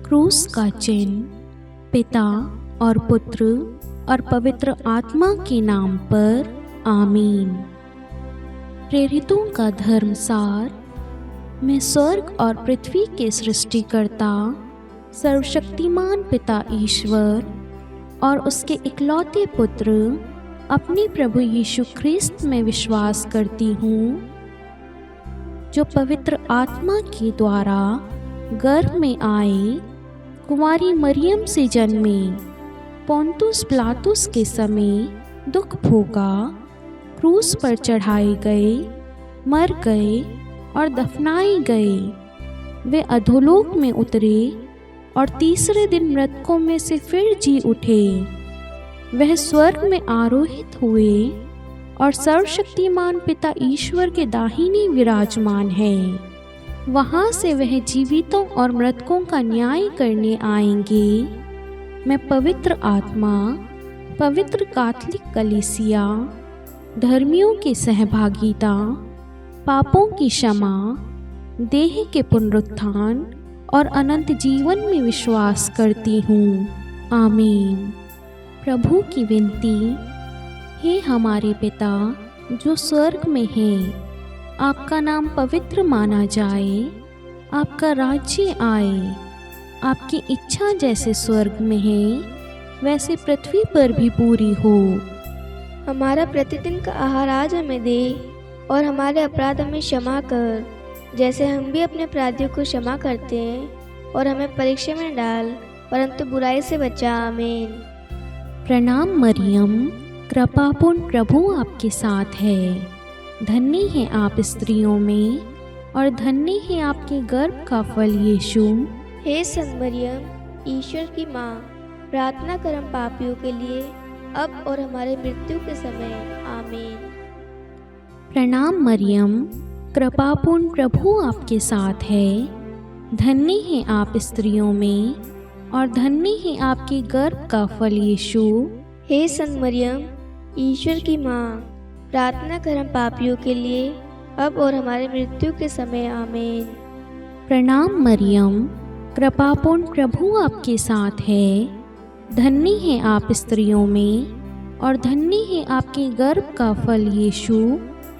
क्रूस का चिन्ह पिता और पुत्र और पवित्र आत्मा के नाम पर आमीन। प्रेरितों का धर्मसार। मैं स्वर्ग और पृथ्वी के सृष्टिकर्ता सर्वशक्तिमान पिता ईश्वर और उसके इकलौते पुत्र अपने प्रभु यीशु ख्रिस्त में विश्वास करती हूँ, जो पवित्र आत्मा के द्वारा गर्भ में आए, कुंवारी मरियम से जन्मे, पोंतुस पिलातुस के समय दुख भोगा, क्रूस पर चढ़ाए गए, मर गए और दफनाए गए। वे अधोलोक में उतरे और तीसरे दिन मृतकों में से फिर जी उठे। वह स्वर्ग में आरोहित हुए और सर्वशक्तिमान पिता ईश्वर के दाहिने विराजमान है। वहाँ से वह जीवितों और मृतकों का न्याय करने आएंगे। मैं पवित्र आत्मा, पवित्र कैथोलिक कलीसिया, धर्मियों की सहभागिता, पापों की क्षमा, देह के पुनरुत्थान और अनंत जीवन में विश्वास करती हूँ। आमीन। प्रभु की विनती। हे हमारे पिता जो स्वर्ग में है, आपका नाम पवित्र माना जाए, आपका राज्य आए, आपकी इच्छा जैसे स्वर्ग में है वैसे पृथ्वी पर भी पूरी हो। हमारा प्रतिदिन का आहार आज हमें दे और हमारे अपराध हमें क्षमा कर, जैसे हम भी अपने अपराधियों को क्षमा करते हैं, और हमें परीक्षा में डाल परंतु बुराई से बचा। आमीन। प्रणाम मरियम, कृपापूर्ण प्रभु आपके साथ है। धन्य है आप स्त्रियों में और धन्य है आपके गर्भ का फल यीशु। हे संत मरियम, ईश्वर की माँ, प्रार्थना कर हम पापियों के लिए अब और हमारे मृत्यु के समय। आमीन। प्रणाम मरियम, कृपापूर्ण प्रभु आपके साथ है। धन्य है आप स्त्रियों में और धन्य है आपके गर्भ का फल यीशु। हे संत मरियम, ईश्वर की माँ, प्रार्थना कर हम पापियों के लिए अब और हमारे मृत्यु के समय। आमीन। प्रणाम मरियम, कृपापूर्ण प्रभु आपके साथ है। धन्य है आप स्त्रियों में और धन्य है आपके गर्भ का फल यीशु।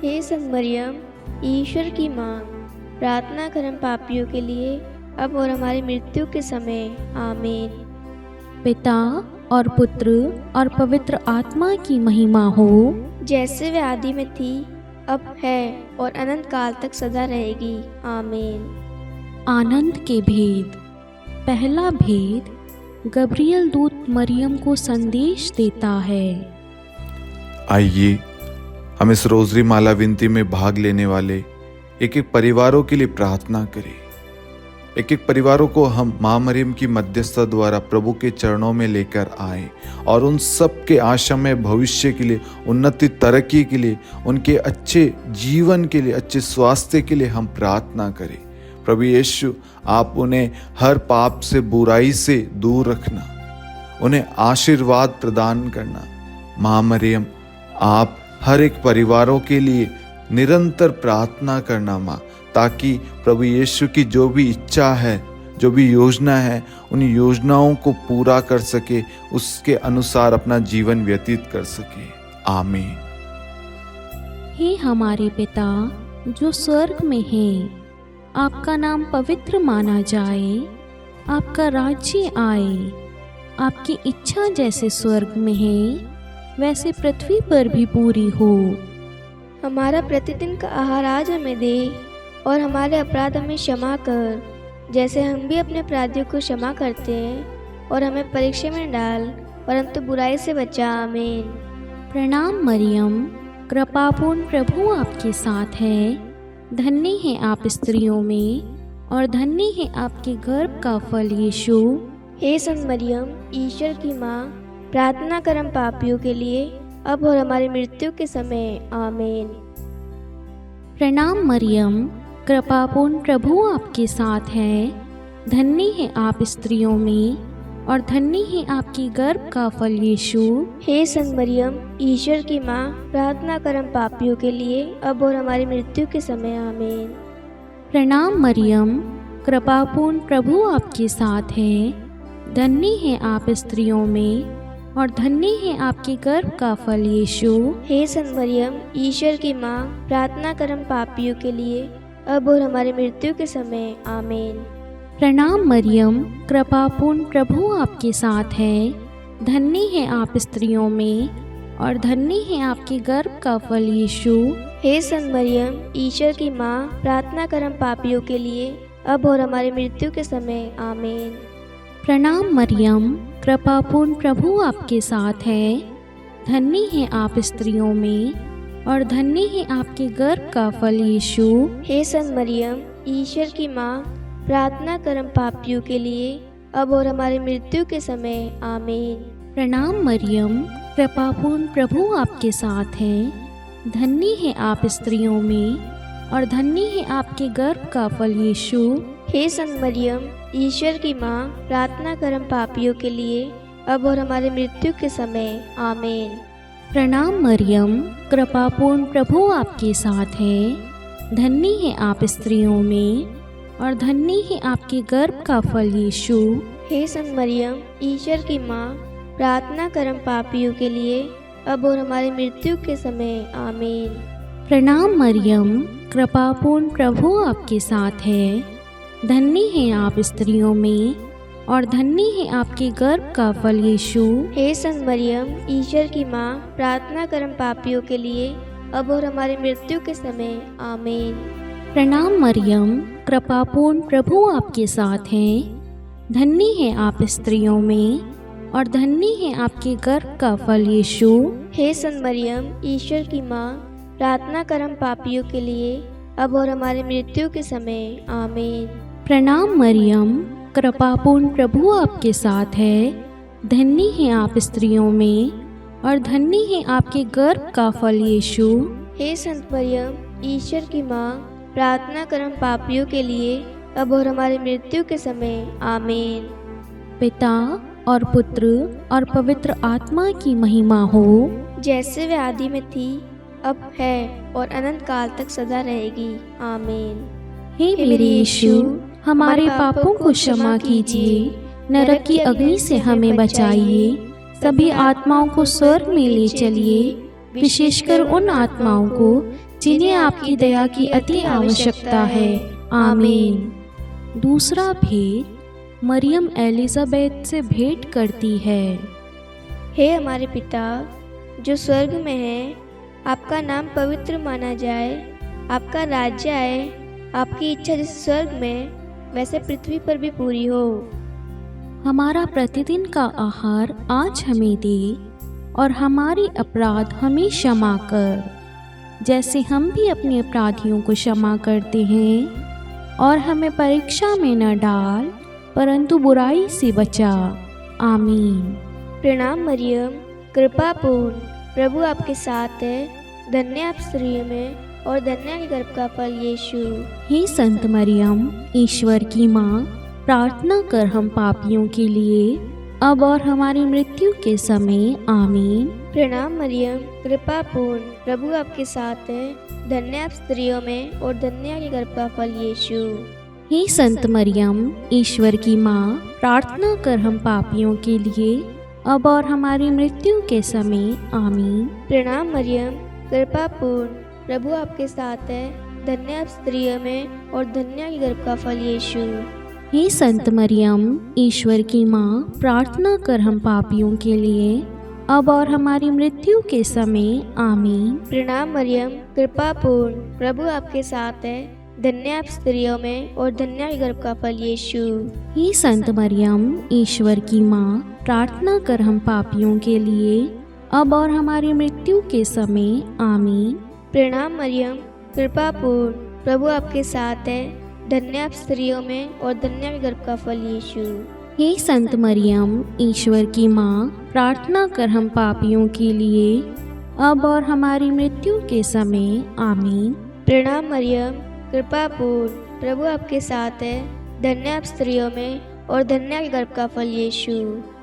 हे संत मरियम, ईश्वर की माँ, प्रार्थना कर हम पापियों के लिए अब और हमारी मृत्यु के समय। आमीन। पिता और पुत्र और पवित्र आत्मा की महिमा हो, जैसे वे आदि में थी, अब है और अनंत काल तक सदा रहेगी। आमीन। आनंद के भेद। पहला भेद, गब्रियल दूत मरियम को संदेश देता है। आइए हम इस रोजरी माला विनती में भाग लेने वाले एक एक परिवारों के लिए प्रार्थना करें। एक एक परिवारों को हम माँ मरियम की मध्यस्थता द्वारा प्रभु के चरणों में लेकर आए और उन सब के आशामय भविष्य के लिए, उन्नति तरक्की के लिए, उनके अच्छे जीवन के लिए, अच्छे स्वास्थ्य के लिए हम प्रार्थना करें। प्रभु यीशु, आप उन्हें हर पाप से, बुराई से दूर रखना, उन्हें आशीर्वाद प्रदान करना। माँ मरियम, आप हर एक परिवारों के लिए निरंतर प्रार्थना करना माँ, ताकि प्रभु यीशु की जो भी इच्छा है, जो भी योजना है, उन योजनाओं को पूरा कर सके, उसके अनुसार अपना जीवन व्यतीत कर सके। आमीन। हे हमारे पिता जो स्वर्ग में है, आपका नाम पवित्र माना जाए, आपका राज्य आए, आपकी इच्छा जैसे स्वर्ग में है वैसे पृथ्वी पर भी पूरी हो। हमारा प्रतिदिन का आहार आज हमें दे और हमारे अपराध हमें क्षमा कर, जैसे हम भी अपने अपराधियों को क्षमा करते हैं, और हमें परीक्षा में डाल परंतु बुराई से बचा। आमीन। प्रणाम मरियम, कृपापूर्ण प्रभु आपके साथ है। धन्य है आप स्त्रियों में और धन्य है आपके गर्भ का फल यीशु। हे संत मरियम, ईश्वर की माँ, प्रार्थना कर हम पापियों के लिए अब और हमारी मृत्यु के समय। आमीन। प्रणाम मरियम, कृपापूर्ण प्रभु आपके साथ है। धन्य है आप स्त्रियों में और धन्य है आपकी गर्भ का फल यीशु। हे संत मरियम, ईश्वर की माँ, प्रार्थना कर हम पापियों के लिए अब और हमारी मृत्यु के समय। आमीन। प्रणाम मरियम, कृपापूर्ण प्रभु आपके साथ है। धन्य है आप स्त्रियों में और धन्य है आपके गर्भ का फल यीशु। हे संत मरियम, ईश्वर की माँ, प्रार्थना कर हम पापियों के लिए, अब और हमारी मृत्यु के समय। आमीन। प्रणाम मरियम, कृपापूर्ण प्रभु आपके साथ है। धन्य है आप स्त्रियों में और धन्य है आपके गर्भ का फल यीशु। हे संत मरियम, ईश्वर की माँ, प्रार्थना कर हम पापियों के लिए, अब और हमारी मृत्यु के समय। आमीन। प्रणाम मरियम, कृपापूर्ण प्रभु आपके साथ है। धन्य है आप स्त्रियों में और धन्य है आपके गर्भ का फल यीशु। हे संत मरियम, ईश्वर की माँ, प्रार्थना कर हम पापियों के लिए, अब और हमारी मृत्यु के समय। आमीन। प्रणाम मरियम, कृपापूर्ण प्रभु आपके साथ है। धन्य है आप स्त्रियों में और धन्य है आपके गर्भ का फल यीशु। हे संत मरियम, ईश्वर की माँ, प्रार्थना कर हम पापियों के लिए, अब और हमारी मृत्यु के समय। आमीन। प्रणाम मरियम, कृपापूर्ण प्रभु आपके साथ है। धन्य है आप स्त्रियों में और धन्य है आपके गर्भ का फल यीशु। हे संत मरियम, ईश्वर की माँ, प्रार्थना कर हम पापियों के लिए, अब और हमारी मृत्यु के समय। आमीन। प्रणाम मरियम, कृपापूर्ण प्रभु आपके साथ है। धन्य है आप स्त्रियों में और धन्य है आपके गर्भ का फल यीशु। हे संत मरियम, ईश्वर की माँ, प्रार्थना कर हम पापियों के लिए, अब और हमारी मृत्यु के समय। आमीन। प्रणाम मरियम, कृपापूर्ण प्रभु आपके साथ हैं। धन्य है आप स्त्रियों में और धन्य है आपके गर्भ का फल यीशु। हे संत मरियम, ईश्वर की माँ, प्रार्थना कर हम पापियों के लिए, अब और हमारी मृत्यु के समय। आमीन। प्रणाम मरियम, कृपापूर्ण प्रभु आपके साथ है। धन्य है आप स्त्रियों में और धन्य है आपके गर्भ का फल यीशु। हे संत मरियम, ईश्वर की माँ, प्रार्थना कर हम पापियों के लिए, अब और हमारी मृत्यु के समय। आमीन। पिता और पुत्र और पवित्र आत्मा की महिमा हो, जैसे वे आदि में थी, अब है और अनंत काल तक सदा रहेगी। आमीन। हे मेरे यीशु, हमारे पापों को क्षमा कीजिए, नरक की अग्नि से हमें बचाइए, सभी आत्माओं को स्वर्ग में ले चलिए, विशेषकर उन आत्माओं को जिन्हें आपकी दया की अति आवश्यकता है। आमीन। दूसरा भेद, मरियम एलिजाबेथ से भेंट करती है। हे हमारे पिता जो स्वर्ग में है, आपका नाम पवित्र माना जाए, आपका राज्य आए, आपकी इच्छा जैसे स्वर्ग में वैसे पृथ्वी पर भी पूरी हो। हमारा प्रतिदिन का आहार आज हमें दे और हमारे अपराध हमें क्षमा कर, जैसे हम भी अपने अपराधियों को क्षमा करते हैं, और हमें परीक्षा में न डाल परंतु बुराई से बचा। आमीन। प्रणाम मरियम, कृपापूर्ण प्रभु आपके साथ है। धन्य आप स्त्रियों में और धन्य है गर्भ का फल यीशु। हे संत मरियम, ईश्वर की माँ, प्रार्थना कर हम पापियों के लिए, अब और हमारी मृत्यु के समय। आमीन। प्रणाम मरियम, कृपापूर्ण प्रभु आपके साथ है। धन्य आप स्त्रियों में और धन्य है गर्भ का फल यीशु। हे संत मरियम, ईश्वर की माँ, प्रार्थना कर हम पापियों के लिए, अब और हमारी मृत्यु के समय। आमीन। प्रणाम मरियम, कृपापूर्ण प्रभु आपके साथ है। धन्य आप स्त्रियों में और धन्य है गर्भ का फल यीशु। हे संत मरियम, ईश्वर की माँ, प्रार्थना कर हम पापियों के लिए, अब और हमारी मृत्यु के समय। आमीन। प्रणाम मरियम, कृपापूर्ण प्रभु आपके साथ है। धन्य आप स्त्रियों में और धन्य है गर्भ का फल यीशु। हे संत मरियम, ईश्वर की माँ, प्रार्थना कर हम पापियों के लिए, अब और हमारी मृत्यु के समय। आमीन। प्रणाम मरियम, कृपापूर्ण प्रभु आपके साथ है। धन्य आप स्त्रियों में और धन्य है गर्भ का फल यीशु। हे संत मरियम, ईश्वर की माँ, प्रार्थना कर हम पापियों के लिए, अब और हमारी मृत्यु के समय। आमीन। प्रणाम मरियम, कृपापूर्ण प्रभु आपके साथ है। धन्य आप स्त्रियों में और धन्य है गर्भ का फल यीशु।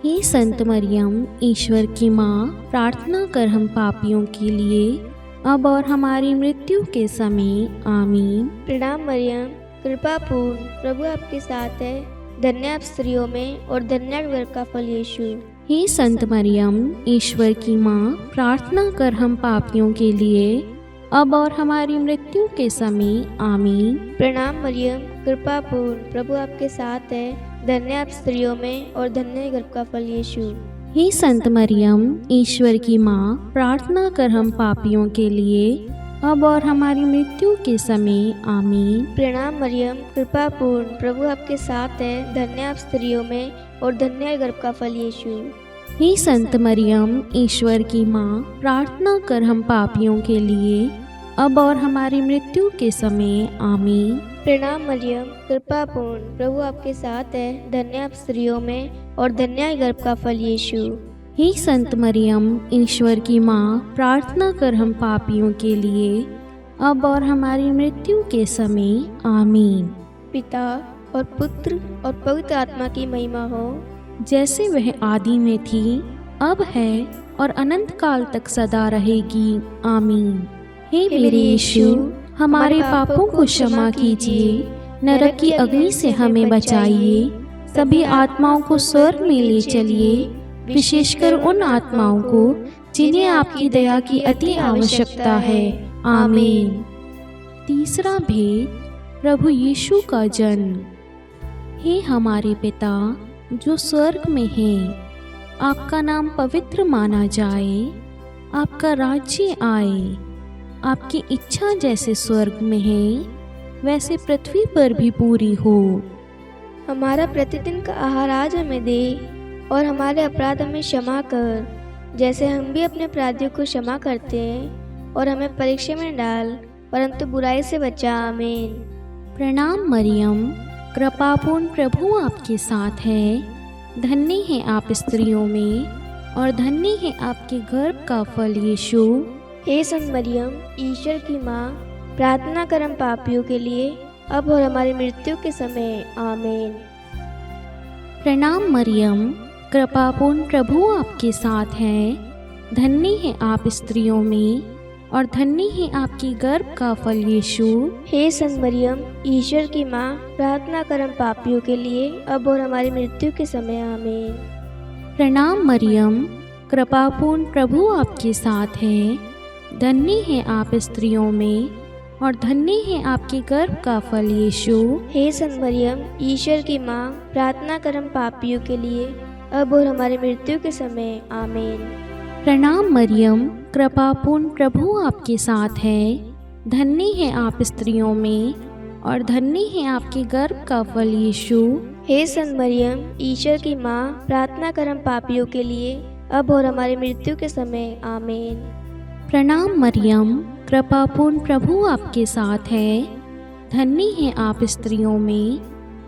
हे संत मरियम, ईश्वर की माँ, प्रार्थना कर हम पापियों के लिए, अब और हमारी मृत्यु के समय। आमीन। प्रणाम मरियम, कृपा पूर्ण प्रभु आपके साथ है, धन्य आप स्त्रियों में और धन्य आपके गर्भ का फल यीशु। हे संत मरियम, ईश्वर की माँ, प्रार्थना कर हम पापियों के लिए अब और हमारी मृत्यु के समय आमीन। प्रणाम मरियम, कृपा पूर्ण प्रभु आपके साथ है, धन्य आप स्त्रियों में और धन्य है गर्भ का फल यीशु। हे संत मरियम, ईश्वर की माँ, प्रार्थना कर हम पापियों के लिए अब और हमारी मृत्यु के समय आमीन। प्रणाम मरियम, कृपा पूर्ण प्रभु आपके साथ है, धन्य आप स्त्रियों में और धन्य है गर्भ का फल यीशु। हे संत मरियम, ईश्वर की माँ, प्रार्थना कर हम पापियों के लिए अब और हमारी मृत्यु के समय आमीन। प्रणाम मरियम, कृपा पूर्ण प्रभु आपके साथ है, धन्य आप स्त्रियों में और धन्य है गर्भ का फल यीशु। हे संत मरियम, ईश्वर की माँ, प्रार्थना कर हम पापियों के लिए अब और हमारी मृत्यु के समय आमीन। पिता और पुत्र और पवित्र आत्मा की महिमा हो, जैसे वह आदि में थी, अब है और अनंत काल तक सदा रहेगी आमीन। हे मेरे यीशु, हमारे पापों को क्षमा कीजिए, नरक की अग्नि से हमें बचाइए, सभी आत्माओं को स्वर्ग में ले चलिए, विशेषकर उन आत्माओं को जिन्हें आपकी दया की अति आवश्यकता है आमीन। तीसरा भेद, प्रभु यीशु का जन्म। हे हमारे पिता जो स्वर्ग में है, आपका नाम पवित्र माना जाए, आपका राज्य आए, आपकी इच्छा जैसे स्वर्ग में है वैसे पृथ्वी पर भी पूरी हो। हमारा प्रतिदिन का आहार आज हमें दे और हमारे अपराध हमें क्षमा कर, जैसे हम भी अपने अपराधियों को क्षमा करते हैं, और हमें परीक्षा में डाल परंतु बुराई से बचा आमीन। प्रणाम मरियम, कृपापूर्ण प्रभु आपके साथ है, धन्य है आप स्त्रियों में और धन्य है आपके गर्भ का फल यीशु। हे संत मरियम, ईश्वर की माँ, प्रार्थना कर हम पापियों के लिए अब और हमारी मृत्यु के समय आमीन। प्रणाम मरियम, कृपापूर्ण प्रभु आपके साथ है, धन्य है आप स्त्रियों में और धन्य है आपकी गर्भ का फल यीशु। हे संत मरियम, ईश्वर की माँ, प्रार्थना कर हम पापियों के लिए अब और हमारी मृत्यु के समय आमीन। प्रणाम मरियम, कृपापूर्ण प्रभु आपके साथ है, धन्य है आप स्त्रियों में और धन्य है आपके गर्भ का फल यीशु। हे संत मरियम, ईश्वर की माँ, प्रार्थना कर हम पापियों के लिए अब और हमारी मृत्यु के समय आमीन। प्रणाम मरियम, कृपापूर्ण प्रभु आपके साथ है, धन्य है आप स्त्रियों में और धन्य है आपके गर्भ का फल यीशु। हे संत मरियम, ईश्वर की माँ, प्रार्थना कर हम पापियों के लिए अब और हमारी मृत्यु के समय आमीन। प्रणाम मरियम, कृपापूर्ण प्रभु आपके साथ है, धन्य है आप स्त्रियों में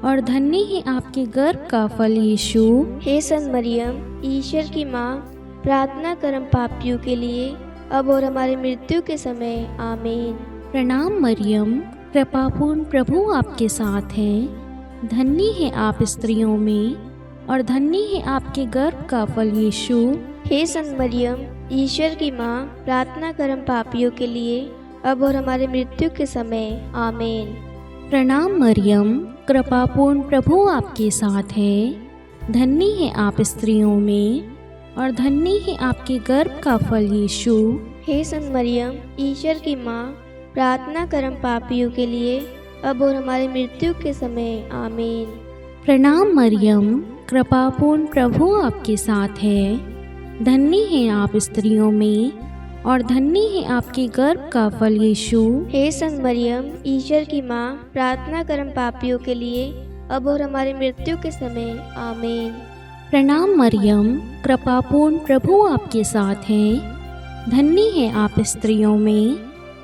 और धन्य है आपके गर्भ का फल यीशु। हे संत मरियम, ईश्वर की माँ, प्रार्थना कर हम पापियों के लिए अब और हमारी मृत्यु के समय आमीन। प्रणाम मरियम, कृपापूर्ण प्रभु आपके साथ है, धन्य है आप स्त्रियों में और धन्य है आपके गर्भ का फल यीशु। हे संत मरियम, ईश्वर की माँ, प्रार्थना कर हम पापियों के लिए अब और हमारी मृत्यु के समय आमीन। प्रणाम मरियम, कृपापूर्ण प्रभु आपके साथ है, धन्य है आप स्त्रियों में और धन्य है आपके गर्भ का फल यीशु। हे संत मरियम, ईश्वर की माँ, प्रार्थना कर हम पापियों के लिए अब और हमारी मृत्यु के समय आमीन। प्रणाम मरियम, कृपापूर्ण प्रभु आपके साथ है, धन्य है आप स्त्रियों में और धन्य है आपके गर्भ का फल यीशु। हे संत मरियम, ईश्वर की माँ, प्रार्थना कर हम पापियों के लिए अब और हमारी मृत्यु के समय आमीन। प्रणाम मरियम, कृपापूर्ण प्रभु आपके साथ है, धन्य है आप स्त्रियों में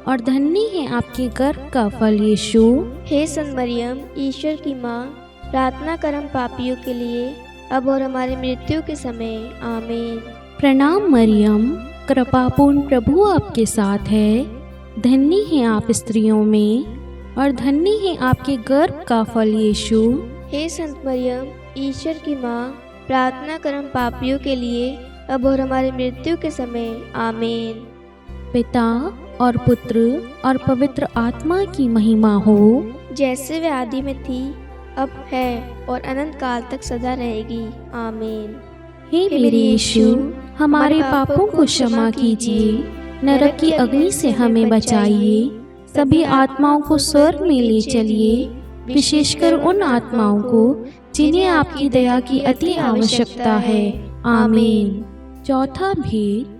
और धन्य है आपके गर्भ का फल यीशु। हे संत मरियम, ईश्वर की माँ, प्रार्थना कर हम पापियों के लिए अब और हमारी मृत्यु के समय आमीन। प्रणाम मरियम, कृपापूर्ण प्रभु आपके साथ है, धन्य है आप स्त्रियों में और धन्य है आपके गर्भ का फल यीशु। हे संत मरियम, ईश्वर की माँ, प्रार्थना कर हम पापियों के लिए अब और हमारी मृत्यु के समय आमीन। पिता और पुत्र और पवित्र आत्मा की महिमा हो। जैसे वे आदि में थी, अब है और अनंत काल तक सदा रहेगी। आमीन। हे मेरे यीशु, हमारे पापों को क्षमा कीजिए, नरक की अग्नि से हमें बचाइए, सभी आत्माओं को स्वर्ग में ले चलिए, विशेषकर उन आत्माओं को जिन्हें आपकी दया की अति आवश्यकता है। आमीन। चौथा भेद,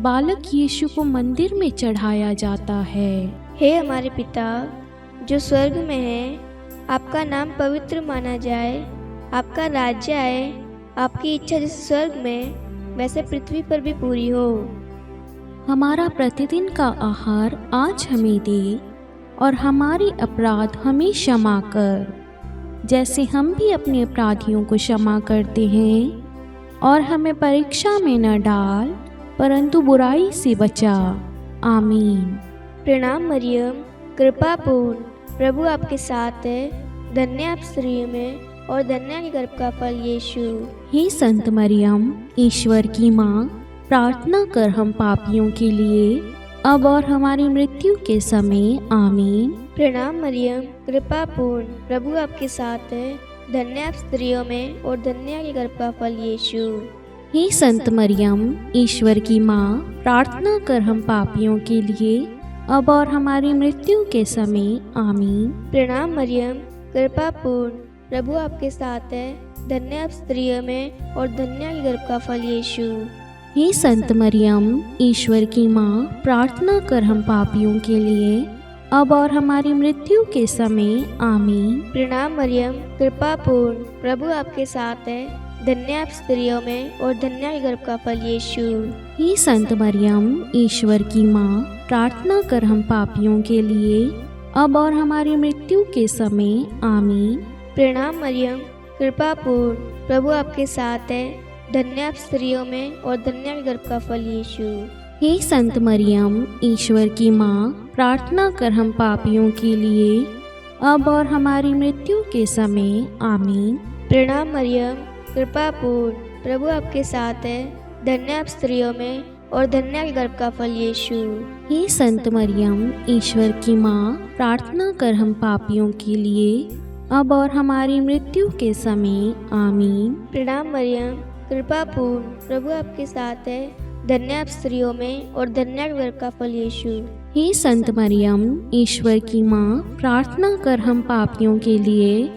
बालक यीशु को मंदिर में चढ़ाया जाता है। हे हमारे पिता जो स्वर्ग में है, आपका नाम पवित्र माना जाए, आपका राज्य आए, आपकी इच्छा जैसे स्वर्ग में वैसे पृथ्वी पर भी पूरी हो। हमारा प्रतिदिन का आहार आज हमें दे, और हमारे अपराध हमें क्षमा कर, जैसे हम भी अपने अपराधियों को क्षमा करते हैं, और हमें परीक्षा में न डाल, परंतु बुराई से बचा। आमीन। प्रणाम मरियम, कृपा पूर्ण, प्रभु आपके साथ है, धन्य आप स्त्रियों में और धन्य आपके गर्भ का फल यीशु। हे संत मरियम, ईश्वर की माँ, प्रार्थना कर हम पापियों के लिए, अब और हमारी मृत्यु के समय। आमीन। प्रणाम मरियम, कृपा पूर्ण, प्रभु आपके साथ है, धन्य आप स्त्रियों में और धन्य आपके गर्भ का फल यीशु। हे संत मरियम, ईश्वर की माँ, प्रार्थना कर हम पापियों के लिए, अब और हमारी मृत्यु के समय। आमीन। प्रणाम मरियम, कृपा पूर्ण, प्रभु आपके साथ है, धन्य आप स्त्रियों में और धन्य आपके गर्भ का फल यीशु। हे संत मरियम, ईश्वर की माँ, प्रार्थना कर हम पापियों के लिए, अब और हमारी मृत्यु के समय। आमीन। प्रणाम मरियम, कृपा पूर्ण, प्रभु आपके साथ है, धन्य आप स्त्रियों में और धन्य आपके गर्भ का फल यीशु। हे संत मरियम, ईश्वर की माँ, प्रार्थना कर हम पापियों के लिए, अब और हमारी मृत्यु के समय। आमीन। प्रणाम मरियम, कृपा पूर्ण, प्रभु आपके साथ है, धन्य आप स्त्रियों में और धन्य आपके गर्भ का फल यीशु। हे संत मरियम, ईश्वर की माँ, प्रार्थना कर हम पापियों के लिए, अब और हमारी मृत्यु के समय। आमीन। प्रणाम मरियम, कृपा पूर्ण, प्रभु आपके साथ है, धन्य आप स्त्रियों में और धन्य आपके गर्भ का फल यीशु। हे संत मरियम, ईश्वर की माँ, प्रार्थना कर हम पापियों के लिए, अब और हमारी मृत्यु के समय। आमीन। प्रणाम मरियम, कृपा पूर्ण, प्रभु आपके साथ है, धन्य आप स्त्रियों में और धन्य आपके गर्भ का फल यीशु। हे संत मरियम, ईश्वर की माँ, प्रार्थना कर हम पापियों के लिए,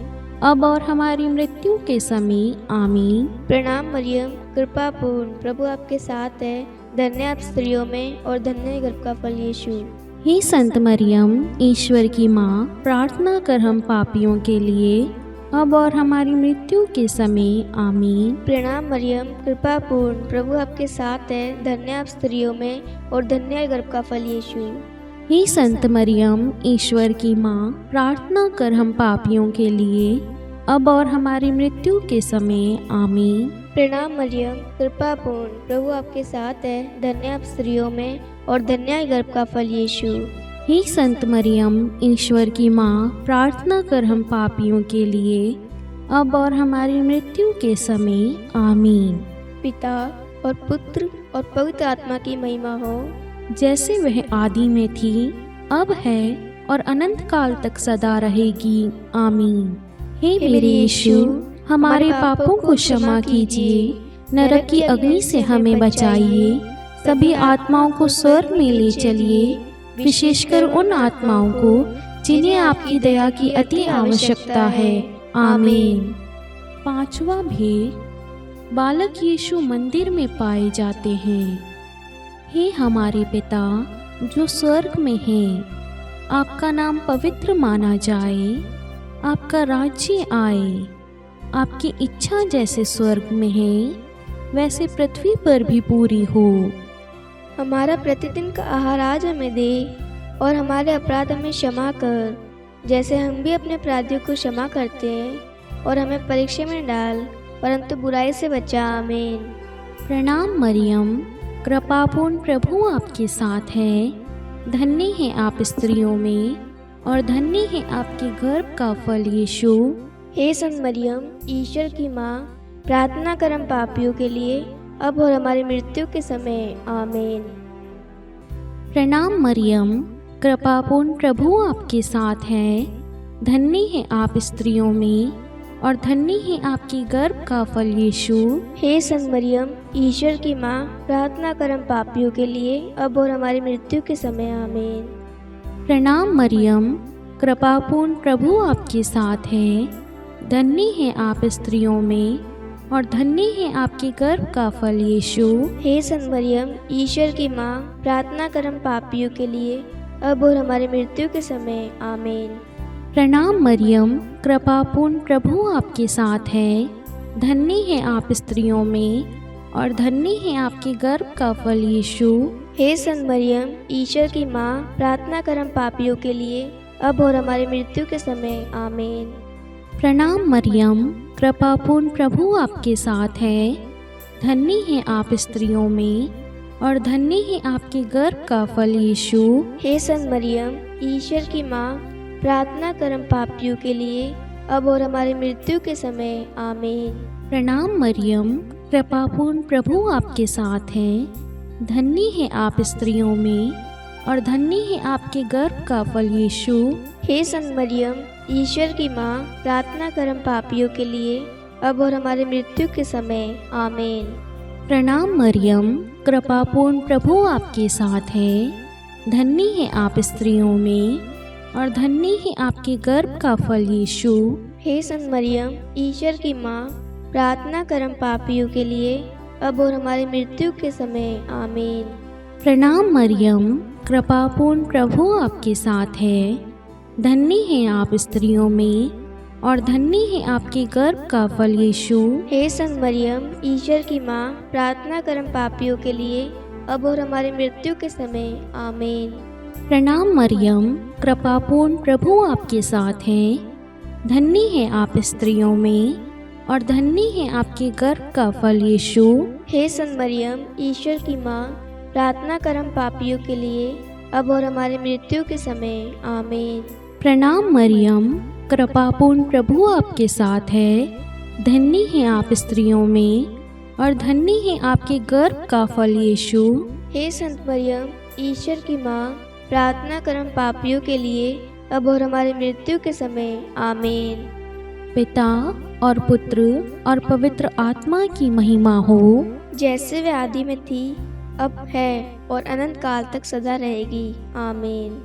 अब और हमारी मृत्यु के समय। आमीन। प्रणाम मरियम, कृपा पूर्ण, प्रभु आपके साथ है, धन्य आप स्त्रियों में और धन्य आपके गर्भ का फल यीशु। हे संत मरियम, ईश्वर की माँ, प्रार्थना कर हम पापियों के लिए, अब और हमारी मृत्यु के समय। आमीन। प्रणाम मरियम, कृपा पूर्ण, प्रभु आपके साथ है, धन्य आप स्त्रियों में और धन्य आपके गर्भ का फल यीशु। हे संत मरियम, ईश्वर की माँ, प्रार्थना कर हम पापियों के लिए, अब और हमारी मृत्यु के समय। आमीन। प्रणाम मरियम, कृपा पूर्ण, प्रभु आपके साथ है, धन्य आप स्त्रियों में और धन्य आपके गर्भ का फल यीशु। हे संत मरियम, ईश्वर की माँ, प्रार्थना कर हम पापियों के लिए, अब और हमारी मृत्यु के समय। आमीन। पिता और पुत्र और पवित्र आत्मा की महिमा हो, जैसे वह आदि में थी, अब है और अनंत काल तक सदा रहेगी। आमीन। हे मेरे यीशु, हमारे पापों को क्षमा कीजिए, नरक की अग्नि से हमें बचाइए, सभी आत्माओं को स्वर्ग में ले चलिए, विशेषकर उन आत्माओं को जिन्हें आपकी दया की अति आवश्यकता है। आमीन। पांचवा भेद, बालक यीशु मंदिर में पाए जाते हैं। हे हमारे पिता जो स्वर्ग में हैं, आपका नाम पवित्र माना जाए, आपका राज्य आए, आपकी इच्छा जैसे स्वर्ग में है वैसे पृथ्वी पर भी पूरी हो। हमारा प्रतिदिन का आहार आज हमें दे, और हमारे अपराध हमें क्षमा कर, जैसे हम भी अपने अपराधियों को क्षमा करते हैं, और हमें परीक्षा में डाल, परंतु बुराई से बचा। आमीन। प्रणाम मरियम, कृपापूर्ण, प्रभु आपके साथ है, धन्य है आप स्त्रियों में और धन्य है आपके गर्भ का फल यीशु। हे संत मरियम, ईश्वर की माँ, प्रार्थना कर हम पापियों के लिए, अब और हमारी मृत्यु के समय। आमीन। प्रणाम मरियम, कृपापूर्ण, प्रभु आपके साथ है, धन्य है आप स्त्रियों में और धन्य है आपकी गर्भ का फल यीशु। हे संत मरियम, ईश्वर की माँ, प्रार्थना कर हम पापियों के लिए, अब और हमारी मृत्यु के समय। आमीन। प्रणाम मरियम, कृपापूर्ण प्रभु आपके साथ है। धन्य है आप स्त्रियों में और धन्य है आपके गर्भ का फल यीशु। हे संत मरियम, ईश्वर की माँ, प्रार्थना कर हम पापियों के लिए, अब और हमारी मृत्यु के समय। आमीन। प्रणाम मरियम, कृपापूर्ण प्रभु आपके साथ है। धन्य है आप स्त्रियों में और धन्य है आपके गर्भ का फल यीशु। हे संत मरियम, ईश्वर की माँ, प्रार्थना कर हम पापियों के लिए, अब और हमारी मृत्यु के समय। आमीन। प्रणाम मरियम, कृपापूर्ण प्रभु आपके साथ है। धन्य है आप स्त्रियों में और धन्य है आपके गर्भ का फल यीशु। हे संत मरियम, ईश्वर की माँ, प्रार्थना कर हम पापियों के लिए, अब और हमारी मृत्यु के समय। आमीन। प्रणाम मरियम, कृपापूर्ण प्रभु आपके साथ है। धन्य है आप स्त्रियों में और धन्य है आपके गर्भ का फल यीशु। हे संत मरियम, ईश्वर की माँ, प्रार्थना कर हम पापियों के लिए, अब और हमारी मृत्यु के समय। आमीन। प्रणाम मरियम, कृपापूर्ण प्रभु आपके साथ है। धन्य है आप स्त्रियों में और धन्य है आपके गर्भ का फल यीशु। हे संत मरियम, ईश्वर की माँ, प्रार्थना कर हम पापियों के लिए, अब और हमारी मृत्यु के समय। आमीन। प्रणाम मरियम, कृपापूर्ण प्रभु आपके साथ है। धन्य है आप स्त्रियों में और धन्य है आपके गर्भ का फल यीशु। हे संत मरियम, ईश्वर की माँ, प्रार्थना कर हम पापियों के लिए, अब और हमारी मृत्यु के समय। आमीन। प्रणाम मरियम, कृपापूर्ण प्रभु आपके साथ है। धन्य है आप स्त्रियों में और धन्य है आपके गर्भ का फल यीशु। हे संत मरियम, ईश्वर की माँ, प्रार्थना कर हम पापियों के लिए, अब और हमारी मृत्यु के समय। आमीन। प्रणाम मरियम, कृपापूर्ण प्रभु आपके साथ है। धन्य है आप स्त्रियों में और धन्य है आपके गर्भ का फल यीशु। हे संत मरियम, ईश्वर की माँ, प्रार्थना कर हम पापियों के लिए, अब और हमारी मृत्यु के समय। आमीन। पिता और पुत्र और पवित्र आत्मा की महिमा हो, जैसे वे आदि में थी, अब है और अनंत काल तक सदा रहेगी। आमीन।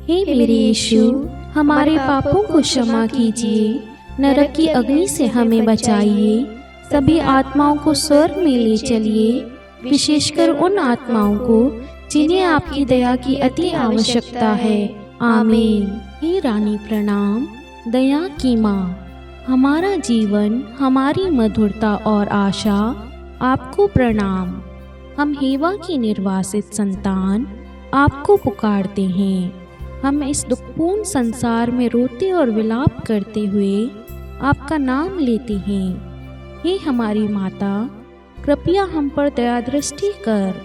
हे मेरे यीशु, हमारे पापों को क्षमा कीजिए, नरक की अग्नि से हमें बचाइए, सभी आत्माओं को स्वर्ग में ले चलिए, विशेषकर उन आत्माओं को जिन्हें आपकी दया की अति आवश्यकता है। आमीन। हे रानी प्रणाम, दया की माँ, हमारा जीवन, हमारी मधुरता और आशा, आपको प्रणाम। हम हेवा की निर्वासित संतान आपको पुकारते हैं। हम इस दुखपूर्ण संसार में रोते और विलाप करते हुए आपका नाम लेते हैं। हे हमारी माता, कृपया हम पर दया दृष्टि कर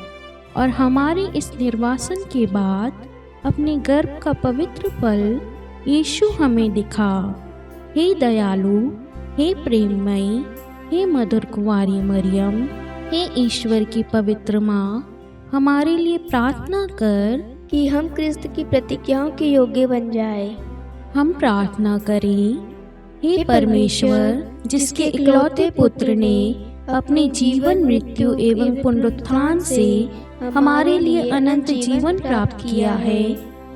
और हमारे इस निर्वासन के बाद अपने गर्भ का पवित्र फल यीशु हमें दिखा। हे दयालु, हे प्रेममयी, हे मधुर कुंवारी मरियम, हे ईश्वर की पवित्र माँ, हमारे लिए प्रार्थना कर कि हम क्रिस्त की प्रतिज्ञाओं के योग्य बन जाए। हम प्रार्थना करें। हे परमेश्वर, जिसके इकलौते पुत्र ने अपने जीवन, मृत्यु एवं पुनरुत्थान से हमारे लिए अनंत जीवन प्राप्त किया है,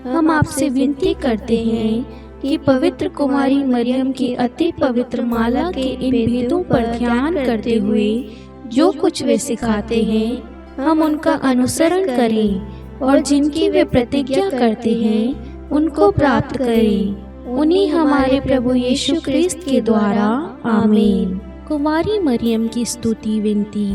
हम आपसे विनती करते हैं कि पवित्र कुमारी मरियम की अति पवित्र माला के इन भेदों पर ध्यान करते हुए जो कुछ वे सिखाते हैं, हम उनका अनुसरण करें और जिनकी वे प्रतिज्ञा करते हैं उनको प्राप्त करें। उन्हीं हमारे प्रभु यीशु क्रिस्त के द्वारा। आमीन। कुमारी मरियम की स्तुति विनती।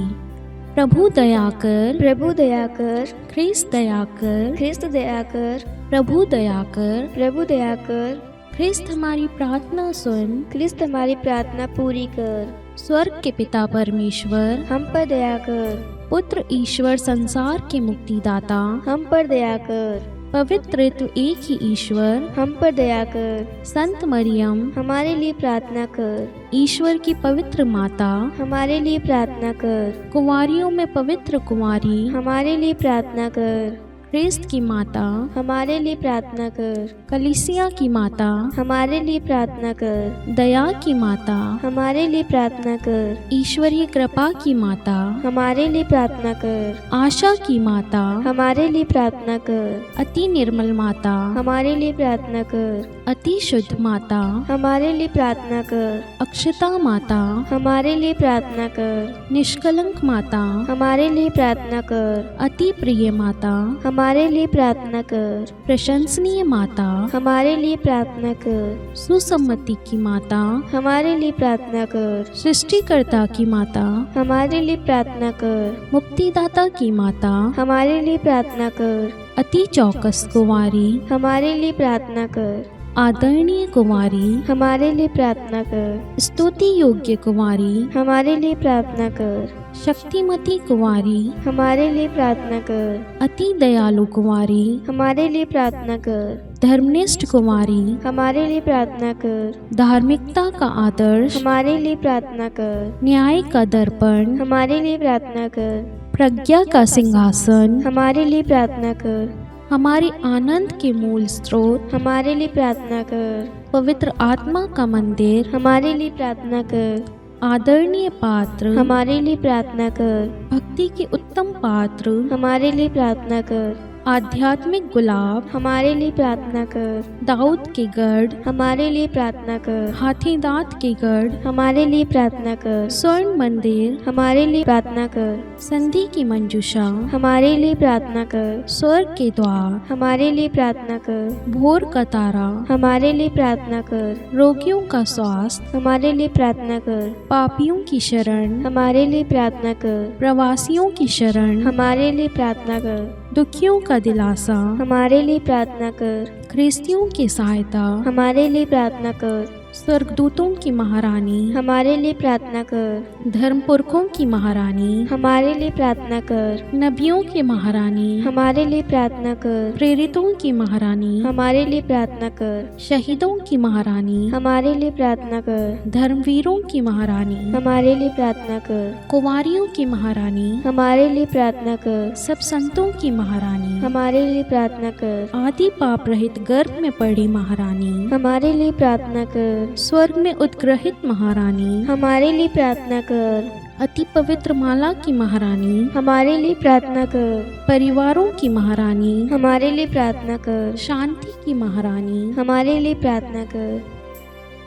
प्रभु दया कर, प्रभु दया कर, ख्रिस्त दया कर, ख्रिस्त दया कर, प्रभु दया कर, प्रभु दया कर, ख्रिस्त हमारी प्रार्थना सुन, ख्रिस्त हमारी प्रार्थना पूरी कर। स्वर्ग के पिता परमेश्वर, हम पर दया कर। पुत्र ईश्वर, संसार के मुक्तिदाता, हम पर दया कर। पवित्र तो एक ही ईश्वर, हम पर दया कर। संत मरियम, हमारे लिए प्रार्थना कर। ईश्वर की पवित्र माता, हमारे लिए प्रार्थना कर। कुंवारियों में पवित्र कुंवारी, हमारे लिए प्रार्थना कर। ख्रिस्त की माता, हमारे लिए प्रार्थना कर। कलीसिया की माता, हमारे लिए प्रार्थना कर। दया की माता, हमारे लिए प्रार्थना कर। ईश्वरीय कृपा की माता, हमारे लिए प्रार्थना कर। आशा की माता, हमारे लिए प्रार्थना कर। अति निर्मल माता, हमारे लिए प्रार्थना कर। अति शुद्ध माता, हमारे लिए प्रार्थना कर। अक्षता माता, हमारे लिए प्रार्थना कर। निष्कलंक माता, हमारे लिए प्रार्थना कर। अति प्रिय माता, हमारे लिए प्रार्थना कर। प्रशंसनीय माता, हमारे लिए प्रार्थना कर। सुसम्मति की माता, हमारे लिए प्रार्थना कर। सृष्टिकर्ता की माता, हमारे लिए प्रार्थना कर। मुक्तिदाता की माता, हमारे लिए प्रार्थना कर। अति चौकस कुंवारी, हमारे लिए प्रार्थना कर। आदरणीय कुंवारी, हमारे लिए प्रार्थना कर। स्तुति योग्य कुंवारी, हमारे लिए प्रार्थना कर। शक्तिमती कुंवारी, हमारे लिए प्रार्थना कर। अति दयालु कुंवारी, हमारे लिए प्रार्थना कर। धर्मनिष्ठ कुंवारी, हमारे लिए प्रार्थना कर। धार्मिकता का आदर्श, हमारे लिए प्रार्थना कर। न्याय का दर्पण, हमारे लिए प्रार्थना कर। प्रज्ञा का सिंहासन, हमारे लिए प्रार्थना कर। हमारे आनंद के मूल स्रोत, हमारे लिए प्रार्थना कर। पवित्र आत्मा का मंदिर, हमारे लिए प्रार्थना कर। आदरणीय पात्र, हमारे लिए प्रार्थना कर। भक्ति के उत्तम पात्र, हमारे लिए प्रार्थना कर। आध्यात्मिक गुलाब, हमारे लिए प्रार्थना कर। दाऊद के गढ़, हमारे लिए प्रार्थना कर। हाथी दांत के गढ़, हमारे लिए प्रार्थना कर। स्वर्ण मंदिर, हमारे लिए प्रार्थना कर। संधि की मंजूषा, हमारे लिए प्रार्थना कर। स्वर्ग के द्वार, हमारे लिए प्रार्थना कर। भोर का तारा, हमारे लिए प्रार्थना कर। रोगियों का स्वास्थ्य, हमारे लिए प्रार्थना कर। पापियों की शरण, हमारे लिए प्रार्थना कर। प्रवासियों की शरण, हमारे लिए प्रार्थना कर। दुखियों का दिलासा, हमारे लिए प्रार्थना कर। ख्रिस्तियों की सहायता, हमारे लिए प्रार्थना कर। स्वर्गदूतों की महारानी, हमारे लिए प्रार्थना कर। धर्मपुरखों की महारानी, हमारे लिए प्रार्थना कर। नबियों की महारानी, हमारे लिए प्रार्थना कर। प्रेरितों की महारानी, हमारे लिए प्रार्थना कर। शहीदों की महारानी, हमारे लिए प्रार्थना कर। धर्मवीरों की महारानी, हमारे लिए प्रार्थना कर। कुंवारियों की महारानी, हमारे लिए प्रार्थना कर। सब संतों की महारानी, हमारे लिए प्रार्थना कर। आदि पाप रहित गर्भ में पड़ी महारानी, हमारे लिए प्रार्थना कर। स्वर्ग में उद्ग्रहित महारानी, हमारे लिए प्रार्थना कर। अति पवित्र माला की महारानी, हमारे लिए प्रार्थना कर। परिवारों की महारानी, हमारे लिए प्रार्थना कर। शांति की महारानी, हमारे लिए प्रार्थना कर।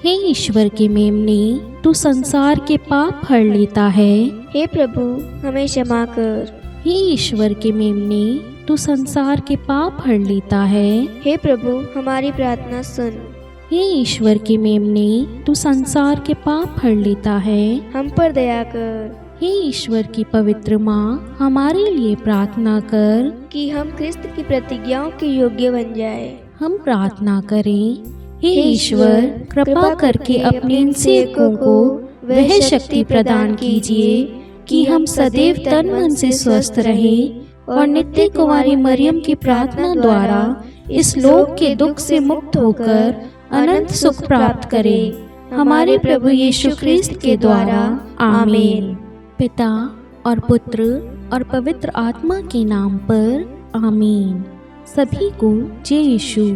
हे ईश्वर के मेमने, तू संसार के पाप हर लेता है। हे प्रभु, हमें क्षमा कर। हे ईश्वर के मेमने, तू संसार के पाप हर लेता है। हे प्रभु, हमारी प्रार्थना सुन। हे ईश्वर के मेमने, तू संसार के पाप हर लेता है। हम पर दया कर। हे ईश्वर की पवित्र माँ, हमारे लिए प्रार्थना कर कि हम ख्रिस्त की प्रतिज्ञाओं के योग्य बन जाए। हम प्रार्थना करें। हे ईश्वर, कृपा करके अपने इन सेवकों को वह शक्ति प्रदान कीजिए कि हम सदैव तन मन से स्वस्थ रहें और नित्य कुंवारी मरियम की प्रार्थना द्वारा इस लोक के दुख से मुक्त होकर अनंत सुख प्राप्त करें। हमारे प्रभु यीशु ख्रिस्त के द्वारा, आमीन। पिता और पुत्र और पवित्र आत्मा के नाम पर, आमीन। सभी को जय यीशु।